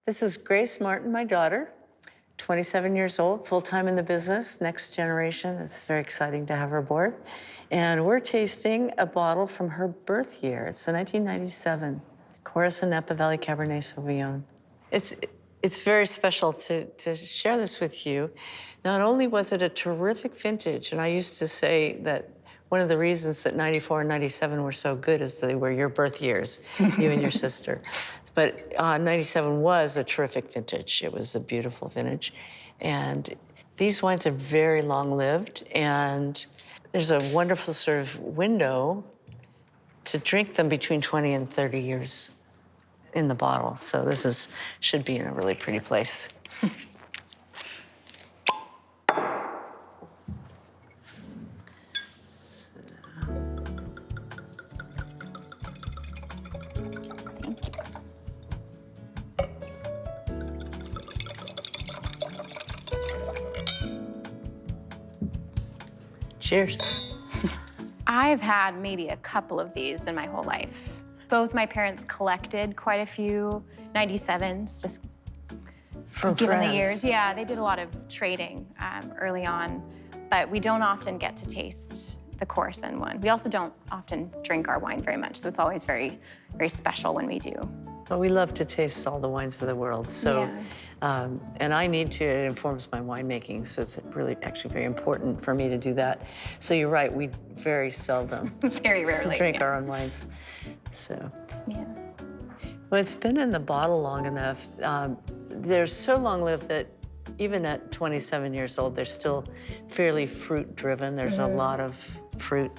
This is Grace Martin, my daughter, 27 years old, full-time in the business, next generation. It's very exciting to have her aboard. And we're tasting a bottle from her birth year. It's the 1997 Corison Napa Valley Cabernet Sauvignon. It's very special to share this with you. Not only was it a terrific vintage, and I used to say that one of the reasons that 94 and 97 were so good is they were your birth years, you and your sister. But 97 was a terrific vintage. It was a beautiful vintage. And these wines are very long-lived, and there's a wonderful sort of window to drink them between 20 and 30 years in the bottle. So this should be in a really pretty place. Cheers. I've had maybe a couple of these in my whole life. Both my parents collected quite a few 97s, just given the years. Yeah, they did a lot of trading early on, but we don't often get to taste the Corison one. We also don't often drink our wine very much, so it's always very, very special when we do. Well, we love to taste all the wines of the world, so, yeah. And I need to, it informs my winemaking, so it's really actually very important for me to do that. So you're right, we very seldom very rarely drink our own wines, so. Yeah. Well, it's been in the bottle long enough. They're so long-lived that even at 27 years old, they're still fairly fruit-driven. There's a lot of fruit,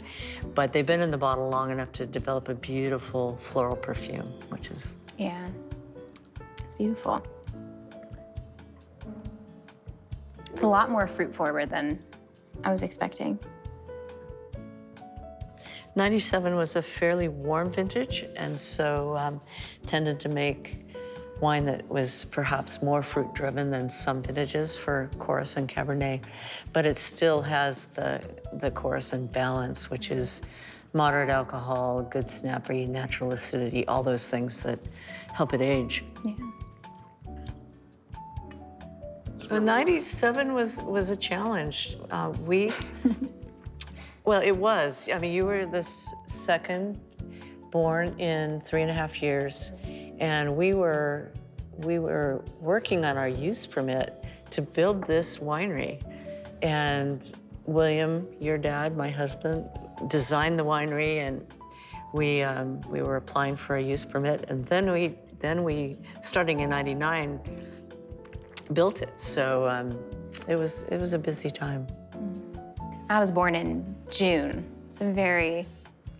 but they've been in the bottle long enough to develop a beautiful floral perfume, which is... Yeah, it's beautiful. It's a lot more fruit forward than I was expecting. 97 was a fairly warm vintage, and so tended to make wine that was perhaps more fruit-driven than some vintages for Corison Cabernet, but it still has the Corison balance, which is moderate alcohol, good snappy, natural acidity, all those things that help it age. Yeah. The 97 was a challenge. Well, it was. I mean, you were the second born in 3.5 years, and we were working on our use permit to build this winery. And William, your dad, my husband, designed the winery, and we were applying for a use permit, and then we starting in '99 built it. So it was a busy time. I was born in June, so very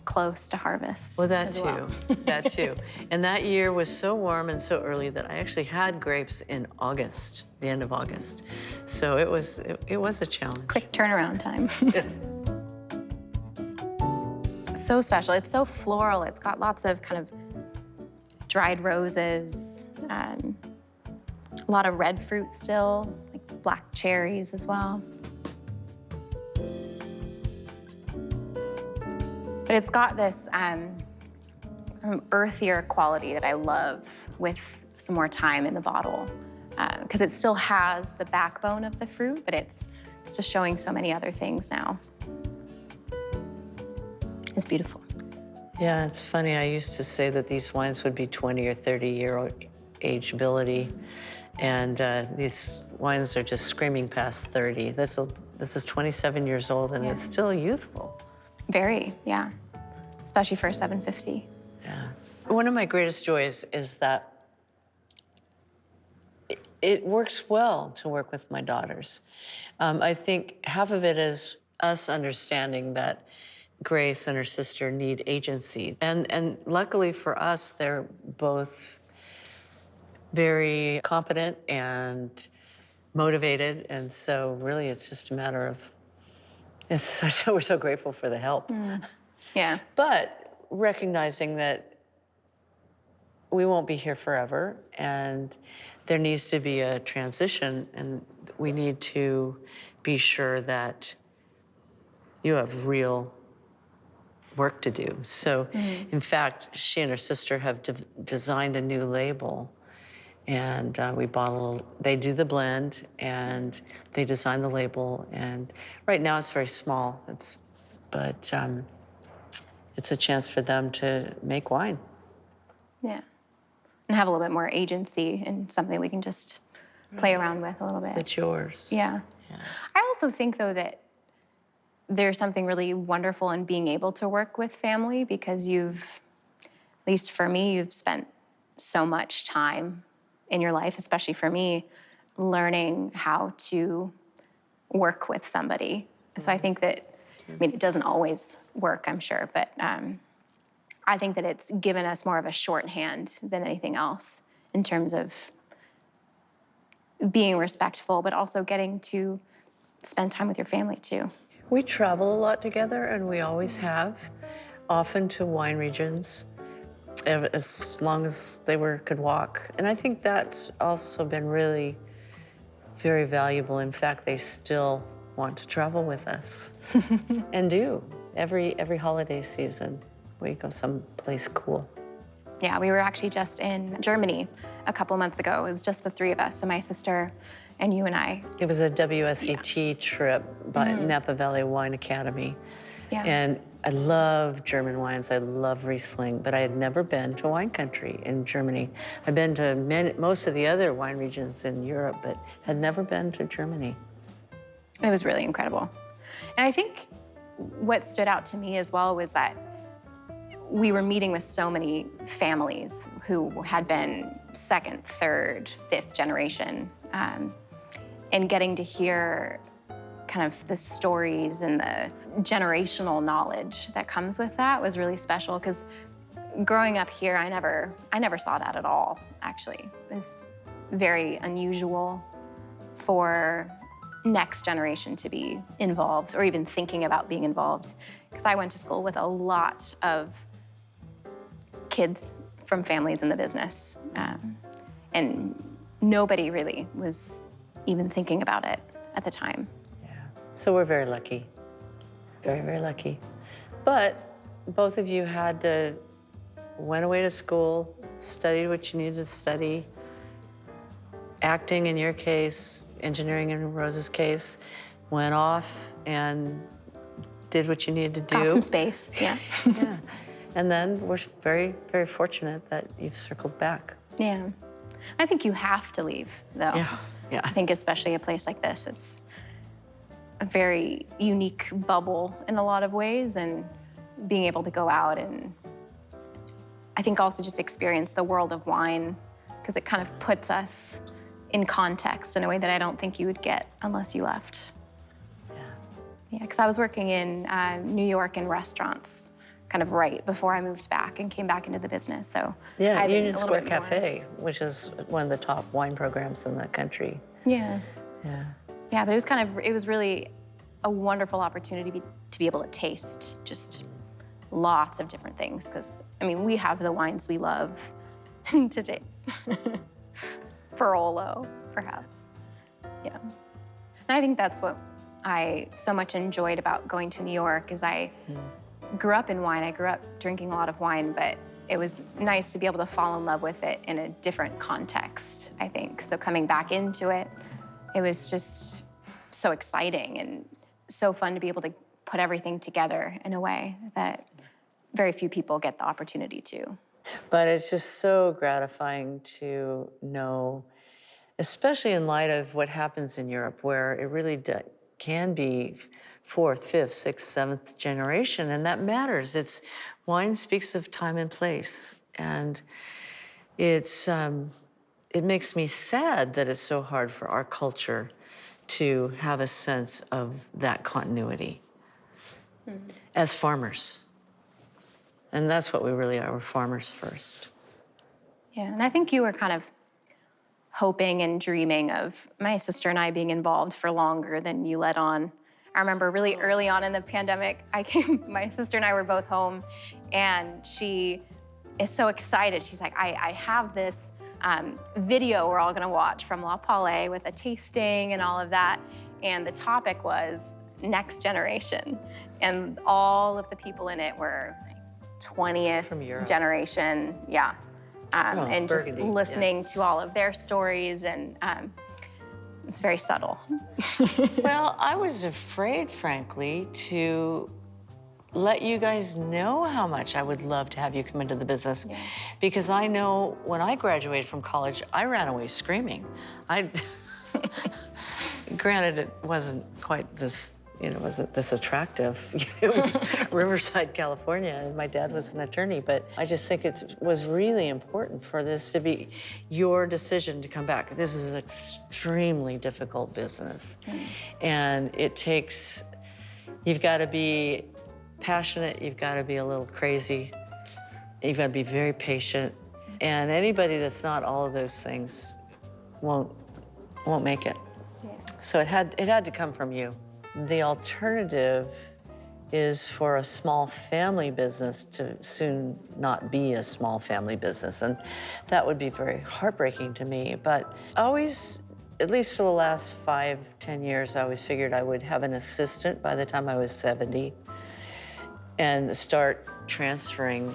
close to harvest. Well, that too, that too. And that year was so warm and so early that I actually had grapes in August, the end of August. So it was a challenge. Quick turnaround time. So special. It's so floral. It's got lots of kind of dried roses, a lot of red fruit still, like black cherries as well. But it's got this earthier quality that I love with some more time in the bottle, because it still has the backbone of the fruit, but it's just showing so many other things now. It's beautiful. Yeah, it's funny. I used to say that these wines would be 20 or 30-year ageability, and these wines are just screaming past 30. This is 27 years old, and it's still youthful. Very, yeah, especially for a 750. Yeah. One of my greatest joys is that it works well to work with my daughters. I think half of it is us understanding that Grace and her sister need agency. And luckily for us, they're both very competent and motivated. And so really it's just a matter of, we're so grateful for the help. Yeah. But recognizing that we won't be here forever, and there needs to be a transition, and we need to be sure that you have real work to do. So, in fact, she and her sister have designed a new label, And we bottle, they do the blend and they design the label. And right now it's very small, but it's a chance for them to make wine. Yeah. And have a little bit more agency and something we can just play around with a little bit. It's yours. Yeah. I also think, though, that there's something really wonderful in being able to work with family because you've, at least for me, you've spent so much time in your life, especially for me, learning how to work with somebody. So I think that, I mean, it doesn't always work, I'm sure, but I think that it's given us more of a shorthand than anything else in terms of being respectful, but also getting to spend time with your family too. We travel a lot together, and we always have, often to wine regions, as long as they could walk. And I think that's also been really very valuable. In fact, they still want to travel with us and do. Every holiday season, we go someplace cool. Yeah, we were actually just in Germany a couple months ago. It was just the three of us, so my sister and you and I. It was a WSET trip by Napa Valley Wine Academy. Yeah. And I love German wines. I love Riesling, but I had never been to wine country in Germany. I've been to most of the other wine regions in Europe, but had never been to Germany. It was really incredible. And I think what stood out to me as well was that we were meeting with so many families who had been second, third, fifth generation, and getting to hear kind of the stories and the generational knowledge that comes with that was really special, because growing up here, I never saw that at all, actually. It's very unusual for next generation to be involved or even thinking about being involved, because I went to school with a lot of kids from families in the business, and nobody really was even thinking about it at the time. Yeah, so we're very lucky, very, very lucky. But both of you went away to school, studied what you needed to study, acting in your case, engineering in Rose's case, went off and did what you needed to do. Got some space, yeah. Yeah. And then we're very, very fortunate that you've circled back. Yeah. I think you have to leave, though. Yeah. I think especially a place like this, it's a very unique bubble in a lot of ways, and being able to go out and I think also just experience the world of wine, because it kind of puts us in context in a way that I don't think you would get unless you left. Yeah, because I was working in New York in restaurants kind of right before I moved back and came back into the business. So yeah, I've been Union a little Square bit more. Cafe, which is one of the top wine programs in the country. Yeah. Yeah. Yeah, but it was really a wonderful opportunity to be able to taste just lots of different things, because, I mean, we have the wines we love to taste. Barolo, perhaps. Yeah. And I think that's what I so much enjoyed about going to New York, is I grew up in wine. I grew up drinking a lot of wine, but it was nice to be able to fall in love with it in a different context, I think. So coming back into it, it was just so exciting and so fun to be able to put everything together in a way that very few people get the opportunity to. But it's just so gratifying to know, especially in light of what happens in Europe, where it really can be fourth, fifth, sixth, seventh generation, and that matters. Wine speaks of time and place, and it makes me sad that it's so hard for our culture to have a sense of that continuity as farmers. And that's what we really are. We're farmers first. Yeah, and I think you were kind of hoping and dreaming of my sister and I being involved for longer than you let on. I remember really early on in the pandemic, my sister and I were both home, and she is so excited. She's like, I have this video we're all gonna watch from La Palais with a tasting and all of that. And the topic was next generation. And all of the people in it were 20th From Europe. generation, yeah. and just Burgundy, listening to all of their stories, and it's very subtle. Well, I was afraid, frankly, to let you guys know how much I would love to have you come into the business. Yeah. Because I know when I graduated from college, I ran away screaming. Granted, it wasn't quite this, wasn't this attractive. It was Riverside, California, and my dad was an attorney. But I just think it was really important for this to be your decision to come back. This is an extremely difficult business. And it takes, you've got to be passionate, you've got to be a little crazy, you've got to be very patient. And anybody that's not all of those things won't make it. Yeah. So it had to come from you. The alternative is for a small family business to soon not be a small family business. And that would be very heartbreaking to me. But always, at least for the last 5-10 years, I always figured I would have an assistant by the time I was 70 and start transferring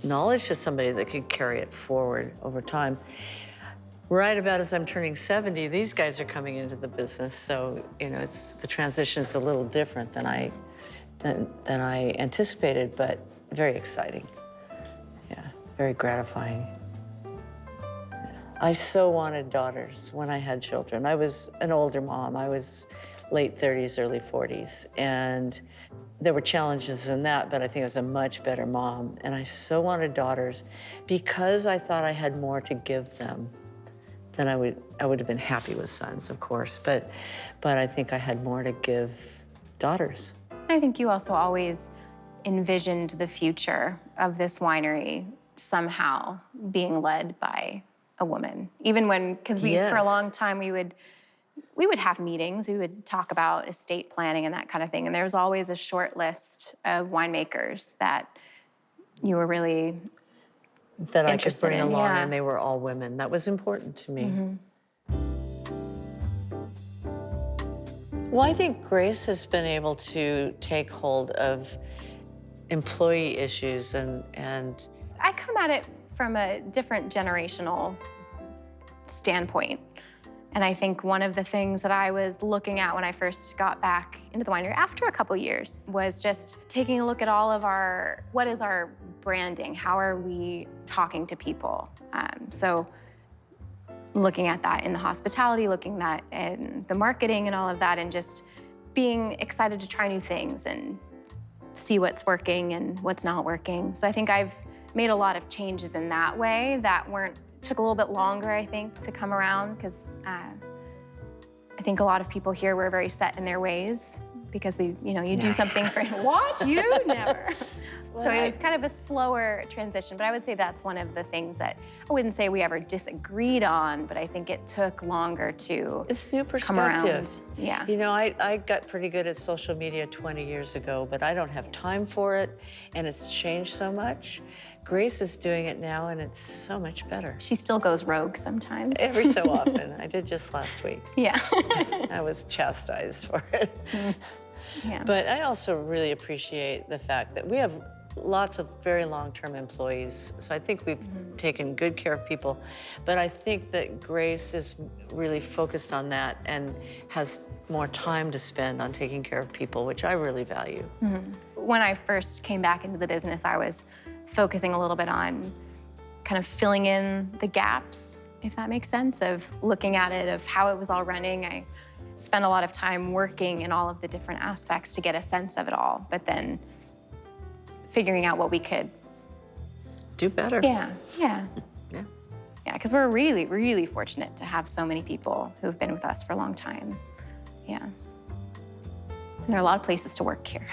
knowledge to somebody that could carry it forward over time. Right about as I'm turning 70, these guys are coming into the business, so it's the transition's a little different than I anticipated, but very exciting. Yeah, very gratifying. I so wanted daughters when I had children. I was an older mom. I was late 30s, early 40s, and there were challenges in that, but I think I was a much better mom. And I so wanted daughters because I thought I had more to give them than I would have been happy with sons, of course, but I think I had more to give daughters. I think you also always envisioned the future of this winery somehow being led by a woman. Even when, because for a long time we would have meetings, we would talk about estate planning and that kind of thing, and there was always a short list of winemakers that you were really that I could bring in, along, yeah. And they were all women. That was important to me. Well, I think Grace has been able to take hold of employee issues and I come at it from a different generational standpoint. And I think one of the things that I was looking at when I first got back into the winery after a couple years was just taking a look at all of what is our branding? How are we talking to people? So looking at that in the hospitality, looking at in the marketing and all of that, and just being excited to try new things and see what's working and what's not working. So I think I've made a lot of changes in that way that took a little bit longer, I think, to come around, because I think a lot of people here were very set in their ways because you do something for what? You never. So it was kind of a slower transition, but I would say that's one of the things that I wouldn't say we ever disagreed on, but I think it took longer to it's new perspective. Come around. Yeah. I got pretty good at social media 20 years ago, but I don't have time for it, and it's changed so much. Grace is doing it now, and it's so much better. She still goes rogue sometimes. Every so often. I did just last week. Yeah. I was chastised for it. Yeah. But I also really appreciate the fact that we have lots of very long-term employees. So I think we've taken good care of people. But I think that Grace is really focused on that and has more time to spend on taking care of people, which I really value. When I first came back into the business, I was focusing a little bit on kind of filling in the gaps, if that makes sense, of looking at it, of how it was all running. I spent a lot of time working in all of the different aspects to get a sense of it all, but then figuring out what we could do better. Yeah, because we're really, really fortunate to have so many people who've been with us for a long time. Yeah. And there are a lot of places to work here.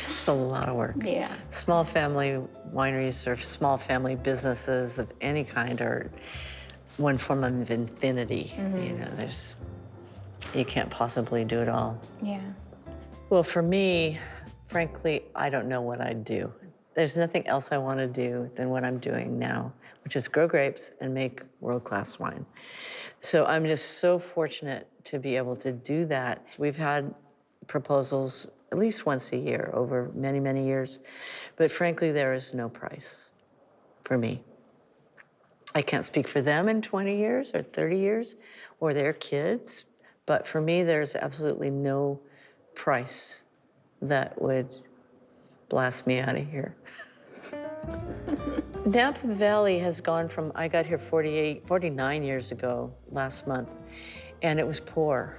It's a lot of work. Yeah. Small family wineries or small family businesses of any kind are one form of infinity. You can't possibly do it all. Yeah. Well, for me, frankly, I don't know what I'd do. There's nothing else I want to do than what I'm doing now, which is grow grapes and make world-class wine. So I'm just so fortunate to be able to do that. We've had proposals at least once a year over many, many years. But frankly, there is no price for me. I can't speak for them in 20 years or 30 years or their kids, but for me, there's absolutely no price that would blast me out of here. Napa Valley has gone from, I got here 49 years ago last month, and it was poor.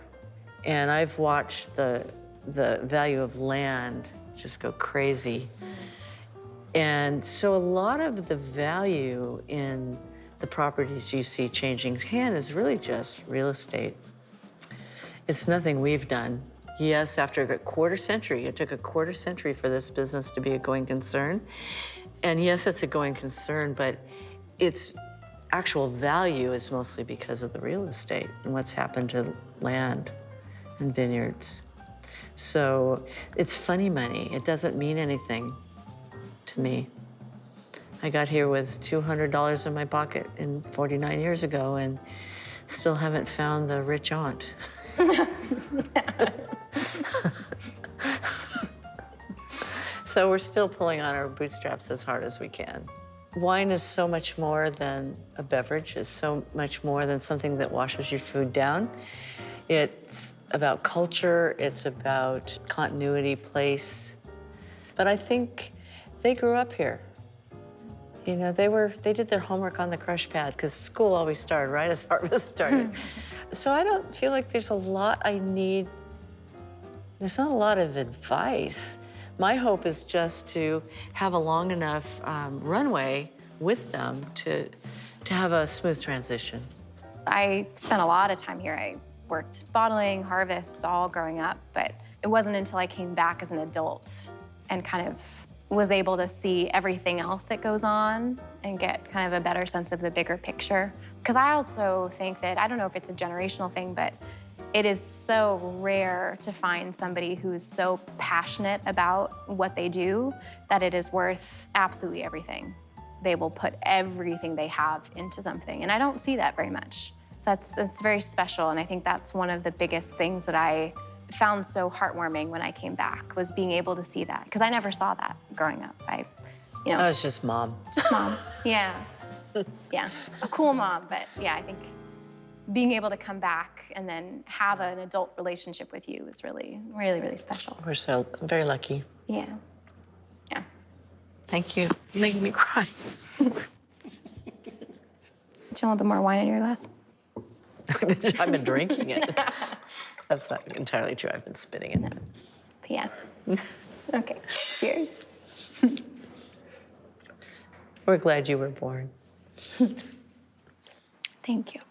And I've watched the value of land just go crazy. And so a lot of the value in the properties you see changing hands is really just real estate. It's nothing we've done. Yes, after a quarter century, it took a quarter century for this business to be a going concern. And yes, it's a going concern, but its actual value is mostly because of the real estate and what's happened to land and vineyards. So it's funny money. It doesn't mean anything to me. I got here with $200 in my pocket 49 years ago and still haven't found the rich aunt. So we're still pulling on our bootstraps as hard as we can. Wine is so much more than a beverage. It's so much more than something that washes your food down. It's about culture. It's about continuity, place. But I think they grew up here. You know, they did their homework on the crush pad because school always started right as harvest started. So I don't feel like there's a lot I need. There's not a lot of advice. My hope is just to have a long enough runway with them to have a smooth transition. I spent a lot of time here. I worked bottling, harvest, all growing up, but it wasn't until I came back as an adult and kind of was able to see everything else that goes on and get kind of a better sense of the bigger picture. Because I also think that, I don't know if it's a generational thing, but it is so rare to find somebody who's so passionate about what they do that it is worth absolutely everything. They will put everything they have into something, and I don't see that very much. So that's very special, and I think that's one of the biggest things that I found so heartwarming when I came back, was being able to see that, because I never saw that growing up. I was just mom. Just mom, yeah. Yeah, a cool mom, but yeah, I think being able to come back and then have an adult relationship with you is really, really, really special. We're so very lucky. Yeah, yeah. Thank you. You're making me cry. Do you want a little bit more wine in your glass? I've been drinking it. That's not entirely true. I've been spitting it. No. But yeah. Okay, cheers. We're glad you were born. Thank you.